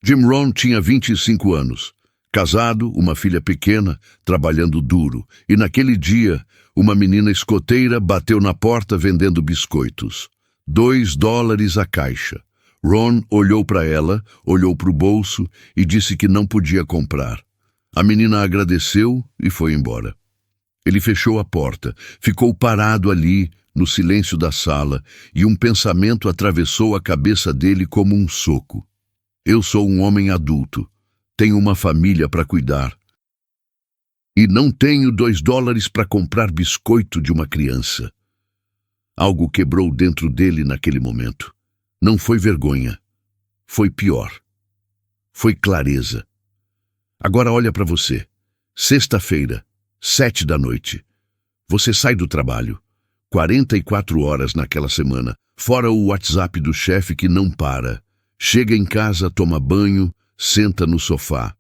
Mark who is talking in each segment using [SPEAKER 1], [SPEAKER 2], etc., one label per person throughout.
[SPEAKER 1] Jim Rohn tinha 25 anos, casado, uma filha pequena, trabalhando duro, e naquele dia, uma menina escoteira bateu na porta vendendo biscoitos. $2 a caixa. Ron olhou para ela, olhou para o bolso e disse que não podia comprar. A menina agradeceu e foi embora. Ele fechou a porta, ficou parado ali, no silêncio da sala, e um pensamento atravessou a cabeça dele como um soco. Eu sou um homem adulto, tenho uma família para cuidar. E não tenho $2 para comprar biscoito de uma criança. Algo quebrou dentro dele naquele momento. Não foi vergonha. Foi pior. Foi clareza. Agora olha para você. Sexta-feira, 7 da noite. Você sai do trabalho. 44 horas naquela semana, fora o WhatsApp do chefe que não para. Chega em casa, toma banho, senta no sofá.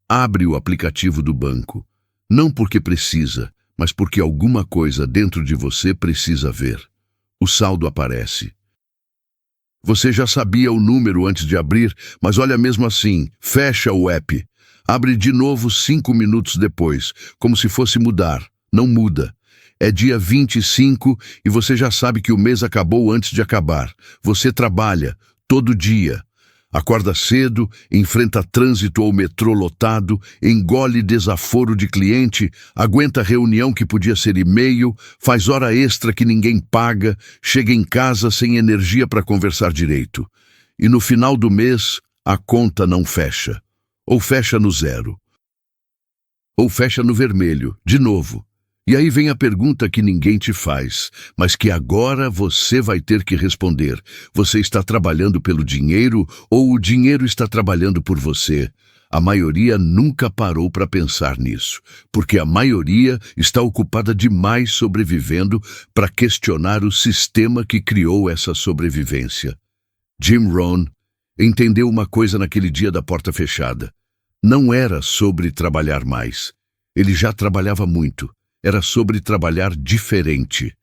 [SPEAKER 1] Abre o aplicativo do banco. Não porque precisa, mas porque alguma coisa dentro de você precisa ver. O saldo aparece. Você já sabia o número antes de abrir, mas olha mesmo assim, fecha o app. Abre de novo 5 minutos depois, como se fosse mudar. Não muda. É dia 25 e você já sabe que o mês acabou antes de acabar. Você trabalha, todo dia. Acorda cedo, enfrenta trânsito ou metrô lotado, engole desaforo de cliente, aguenta reunião que podia ser e-mail, faz hora extra que ninguém paga, chega em casa sem energia para conversar direito. E no final do mês, a conta não fecha. Ou fecha no zero. Ou fecha no vermelho, de novo. E aí vem a pergunta que ninguém te faz, mas que agora você vai ter que responder. Você está trabalhando pelo dinheiro ou o dinheiro está trabalhando por você? A maioria nunca parou para pensar nisso, porque a maioria está ocupada demais sobrevivendo para questionar o sistema que criou essa sobrevivência. Jim Rohn entendeu uma coisa naquele dia da porta fechada. Não era sobre trabalhar mais. Ele já trabalhava muito. Era sobre trabalhar diferente.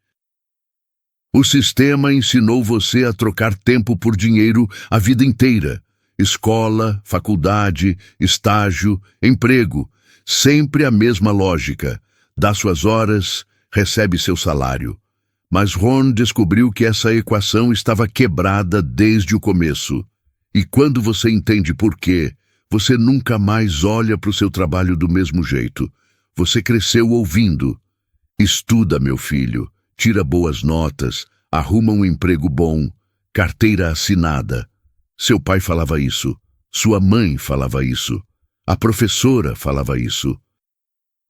[SPEAKER 1] O sistema ensinou você a trocar tempo por dinheiro a vida inteira. Escola, faculdade, estágio, emprego. Sempre a mesma lógica. Dá suas horas, recebe seu salário. Mas Ron descobriu que essa equação estava quebrada desde o começo. E quando você entende por quê, você nunca mais olha para o seu trabalho do mesmo jeito. Você cresceu ouvindo. Estuda, meu filho, tira boas notas, arruma um emprego bom, carteira assinada. Seu pai falava isso, sua mãe falava isso, a professora falava isso.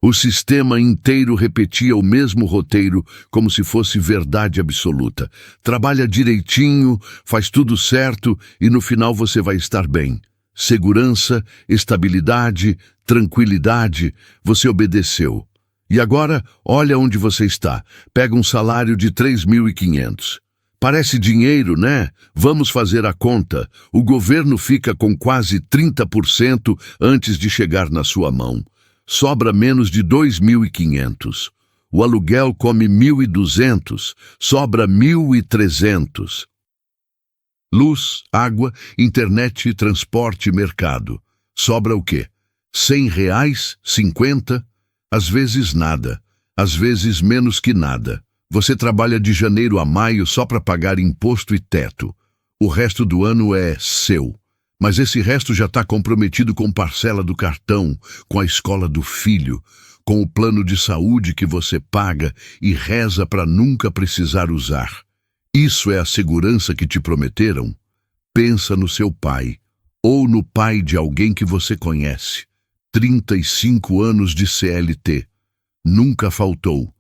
[SPEAKER 1] O sistema inteiro repetia o mesmo roteiro como se fosse verdade absoluta. Trabalha direitinho, faz tudo certo e no final você vai estar bem. Segurança, estabilidade, tranquilidade, você obedeceu. E agora, olha onde você está. Pega um salário de 3.500. Parece dinheiro, né? Vamos fazer a conta. O governo fica com quase 30% antes de chegar na sua mão. Sobra menos de 2.500. O aluguel come 1.200. Sobra 1.300. Luz, água, internet, transporte, mercado. Sobra o quê? R$100? 50? Às vezes nada. Às vezes menos que nada. Você trabalha de janeiro a maio só para pagar imposto e teto. O resto do ano é seu. Mas esse resto já está comprometido com parcela do cartão, com a escola do filho, com o plano de saúde que você paga e reza para nunca precisar usar. Isso é a segurança que te prometeram? Pensa no seu pai, ou no pai de alguém que você conhece. 35 anos de CLT. Nunca faltou.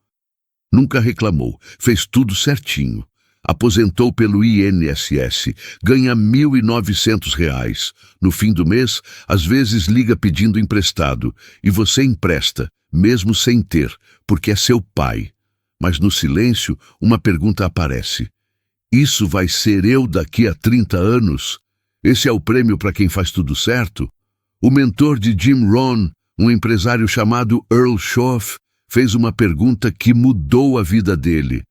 [SPEAKER 1] Nunca reclamou. Fez tudo certinho. Aposentou pelo INSS. Ganha R$1.900. No fim do mês, às vezes liga pedindo emprestado. E você empresta, mesmo sem ter, porque é seu pai. Mas no silêncio, uma pergunta aparece. Isso vai ser eu daqui a 30 anos? Esse é o prêmio para quem faz tudo certo? O mentor de Jim Rohn, um empresário chamado Earl Schoff, fez uma pergunta que mudou a vida dele.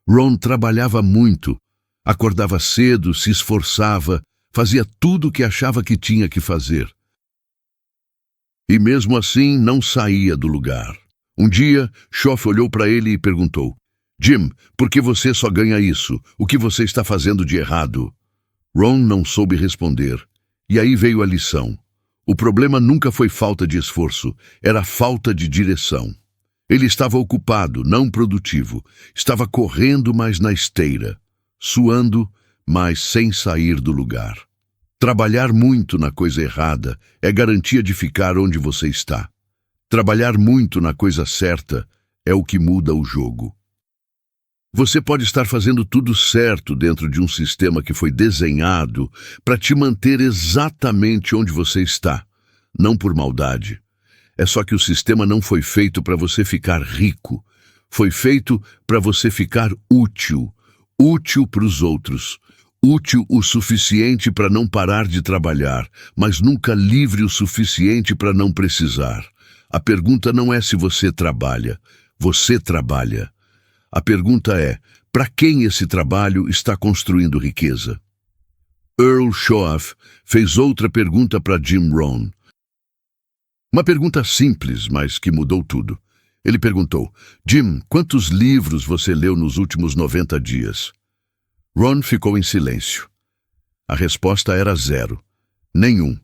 [SPEAKER 1] Rohn trabalhava muito, acordava cedo, se esforçava, Fazia tudo o que achava que tinha que fazer. E mesmo assim não saía do lugar. Um dia, Schoff olhou para ele e perguntou: Jim, por que você só ganha isso? O que você está fazendo de errado? Ron não soube responder. E aí veio a lição. O problema nunca foi falta de esforço, era falta de direção. Ele estava ocupado, não produtivo. Estava correndo, mas na esteira. Suando, mas sem sair do lugar. Trabalhar muito na coisa errada é garantia de ficar onde você está. Trabalhar muito na coisa certa é o que muda o jogo. Você pode estar fazendo tudo certo dentro de um sistema que foi desenhado para te manter exatamente onde você está, não por maldade. É só que o sistema não foi feito para você ficar rico. Foi feito para você ficar útil, útil para os outros. Útil o suficiente para não parar de trabalhar, mas nunca livre o suficiente para não precisar. A pergunta não é se você trabalha trabalha. A pergunta é, para quem esse trabalho está construindo riqueza? Earl Schoff fez outra pergunta para Jim Rohn. Uma pergunta simples, mas que mudou tudo. Ele perguntou: Jim, quantos livros você leu nos últimos 90 dias? Ron ficou em silêncio. A resposta era 0. Nenhum.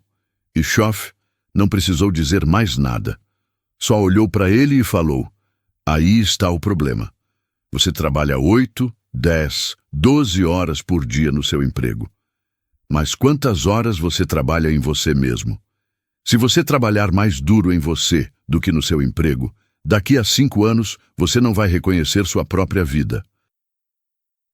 [SPEAKER 1] E Schoff não precisou dizer mais nada. Só olhou para ele e falou: aí está o problema. Você trabalha 8, 10, 12 horas por dia no seu emprego. Mas quantas horas você trabalha em você mesmo? Se você trabalhar mais duro em você do que no seu emprego, daqui a 5 anos você não vai reconhecer sua própria vida.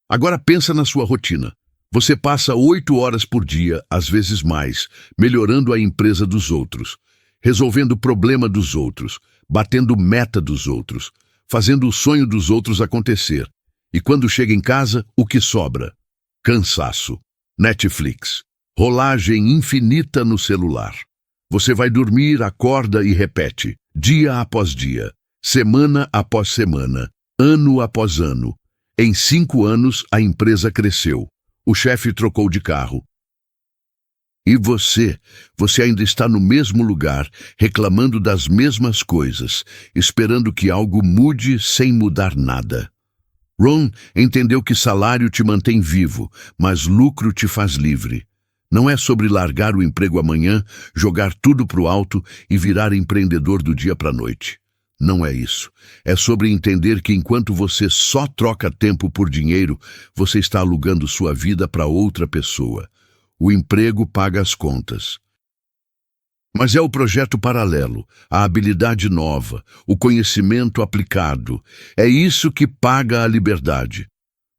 [SPEAKER 1] Agora pensa na sua rotina. Você passa 8 horas por dia, às vezes mais, melhorando a empresa dos outros, resolvendo o problema dos outros, batendo meta dos outros, fazendo o sonho dos outros acontecer. E quando chega em casa, o que sobra? Cansaço, Netflix, rolagem infinita no celular. Você vai dormir, acorda e repete, dia após dia, semana após semana, ano após ano. Em 5 anos, a empresa cresceu. O chefe trocou de carro. E você ainda está no mesmo lugar, reclamando das mesmas coisas, esperando que algo mude sem mudar nada. Ron entendeu que salário te mantém vivo, mas lucro te faz livre. Não é sobre largar o emprego amanhã, jogar tudo pro alto e virar empreendedor do dia para a noite. Não é isso. É sobre entender que enquanto você só troca tempo por dinheiro, você está alugando sua vida para outra pessoa. O emprego paga as contas. Mas é o projeto paralelo, a habilidade nova, o conhecimento aplicado. É isso que paga a liberdade.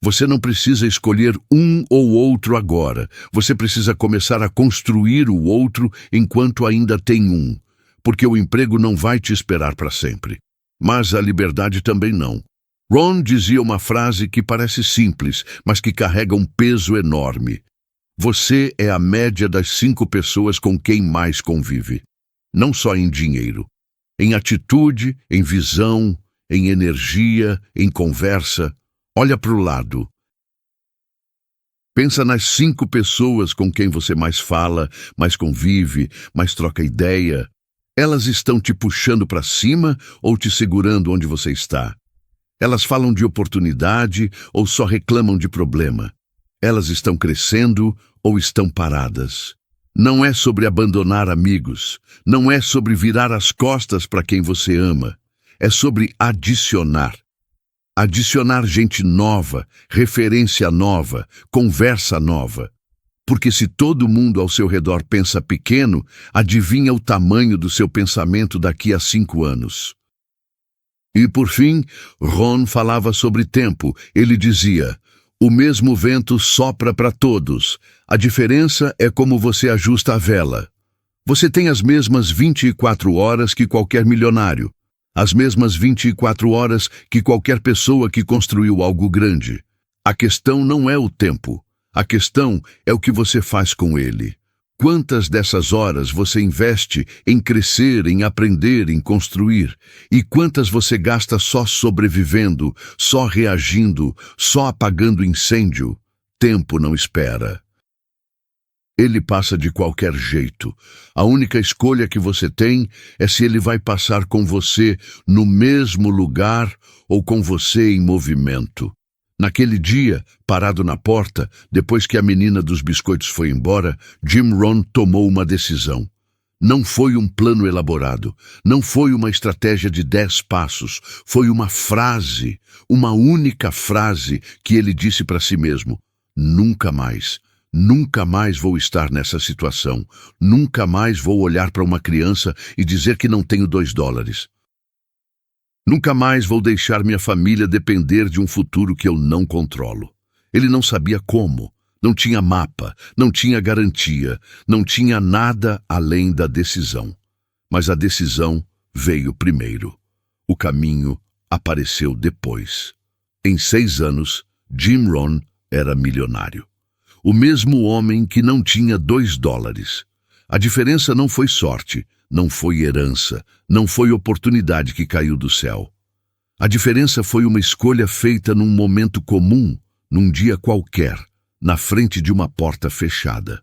[SPEAKER 1] Você não precisa escolher um ou outro agora. Você precisa começar a construir o outro enquanto ainda tem um. Porque o emprego não vai te esperar para sempre. Mas a liberdade também não. Ron dizia uma frase que parece simples, mas que carrega um peso enorme. Você é a média das 5 pessoas com quem mais convive. Não só em dinheiro. Em atitude, em visão, em energia, em conversa. Olha para o lado. Pensa nas 5 pessoas com quem você mais fala, mais convive, mais troca ideia. Elas estão te puxando para cima ou te segurando onde você está? Elas falam de oportunidade ou só reclamam de problema? Elas estão crescendo ou estão paradas? Não é sobre abandonar amigos. Não é sobre virar as costas para quem você ama. É sobre adicionar. Adicionar gente nova, referência nova, conversa nova. Porque se todo mundo ao seu redor pensa pequeno, adivinha o tamanho do seu pensamento daqui a 5 anos. E por fim, Ron falava sobre tempo. Ele dizia: o mesmo vento sopra para todos. A diferença é como você ajusta a vela. Você tem as mesmas 24 horas que qualquer milionário. As mesmas 24 horas que qualquer pessoa que construiu algo grande. A questão não é o tempo. A questão é o que você faz com ele. Quantas dessas horas você investe em crescer, em aprender, em construir? E quantas você gasta só sobrevivendo, só reagindo, só apagando incêndio? Tempo não espera. Ele passa de qualquer jeito. A única escolha que você tem é se ele vai passar com você no mesmo lugar ou com você em movimento. Naquele dia, parado na porta, depois que a menina dos biscoitos foi embora, Jim Rohn tomou uma decisão. Não foi um plano elaborado, não foi uma estratégia de 10 passos, foi uma frase, uma única frase que ele disse para si mesmo: nunca mais. Nunca mais vou estar nessa situação. Nunca mais vou olhar para uma criança e dizer que não tenho $2. Nunca mais vou deixar minha família depender de um futuro que eu não controlo. Ele não sabia como, não tinha mapa, não tinha garantia, não tinha nada além da decisão. Mas a decisão veio primeiro. O caminho apareceu depois. Em 6 anos, Jim Rohn era milionário. O mesmo homem que não tinha $2. A diferença não foi sorte, não foi herança, não foi oportunidade que caiu do céu. A diferença foi uma escolha feita num momento comum, num dia qualquer, na frente de uma porta fechada.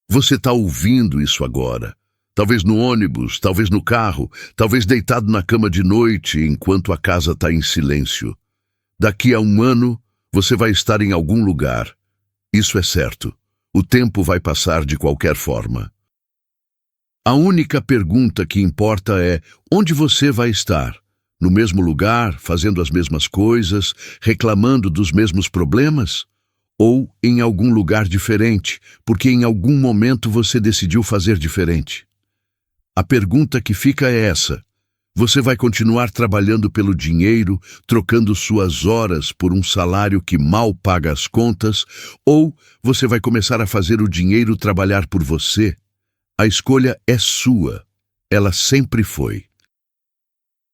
[SPEAKER 1] Você está ouvindo isso agora. Talvez no ônibus, talvez no carro, talvez deitado na cama de noite enquanto a casa está em silêncio. Daqui a 1 ano, você vai estar em algum lugar. Isso é certo. O tempo vai passar de qualquer forma. A única pergunta que importa é: onde você vai estar? No mesmo lugar, fazendo as mesmas coisas, reclamando dos mesmos problemas? Ou em algum lugar diferente, porque em algum momento você decidiu fazer diferente? A pergunta que fica é essa: você vai continuar trabalhando pelo dinheiro, trocando suas horas por um salário que mal paga as contas, ou você vai começar a fazer o dinheiro trabalhar por você? A escolha é sua. Ela sempre foi.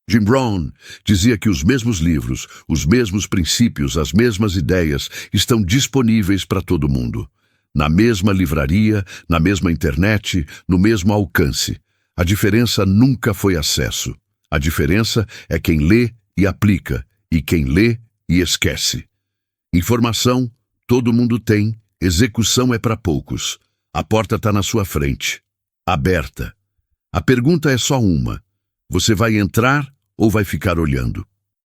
[SPEAKER 1] Jim Rohn dizia que os mesmos livros, os mesmos princípios, as mesmas ideias estão disponíveis para todo mundo. Na mesma livraria, na mesma internet, no mesmo alcance. A diferença nunca foi acesso. A diferença é quem lê e aplica, e quem lê e esquece. Informação, todo mundo tem, execução é para poucos. A porta está na sua frente, aberta. A pergunta é só uma: você vai entrar ou vai ficar olhando?